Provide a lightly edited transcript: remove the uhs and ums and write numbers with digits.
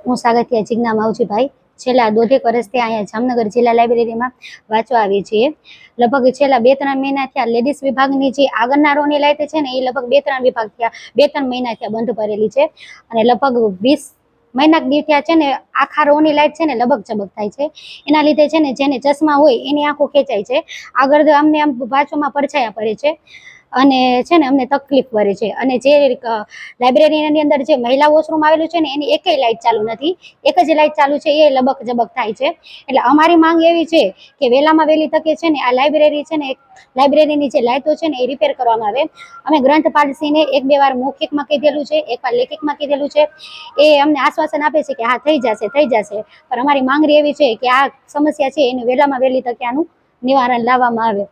હું સાગઠિયા જિજ્ઞા માવજીભાઈ છેલ્લા 2 વર્ષથી અહીંયા જામનગર જિલ્લા લાઇબ્રેરીમાં વાંચવા આવી છીએ। લગભગ છેલ્લા 2-3 મહિના થયા લેડીઝ વિભાગની જે આગળનારોની લાઇટ છે ને એ લગભગ 2-3 વિભાગ થયા 2-3 મહિના થયા બંધ પડેલી છે અને લગભગ 20 મહિના દી થયા છે ને આખા રોની લાઇટ છે ને લબક ઝબક થાય છે। એના લીધે છે ને જેને ચશ્મા હોય એની આંખો ખેંચાય છે, આગળ અમને આમ વાંચવામાં પડછાયા પડે છે અને છે ને અમને તકલીફ પડે છે। અને જે લાઇબ્રેરીની અંદર જે મહિલા વોશરૂમ આવેલું છે ને એની એકેય લાઇટ ચાલુ નથી, એક જ લાઇટ ચાલુ છે એ લબક ઝબક થાય છે। એટલે અમારી માંગ એવી છે કે વહેલામાં વહેલી તકે છે ને આ લાઇબ્રેરી છે ને લાઇબ્રેરીની જે લાઇટો છે ને એ રિપેર કરવામાં આવે। અમે ગ્રંથપાલસિંહને 1-2 વાર મૌખિકમાં કીધેલું છે, એકવાર લેખિતમાં કીધેલું છે, એ અમને આશ્વાસન આપે છે કે હા થઈ જશે। પણ અમારી માંગણી એવી છે કે આ સમસ્યા છે એને વહેલામાં વહેલી તકે આનું નિવારણ લાવવામાં આવે।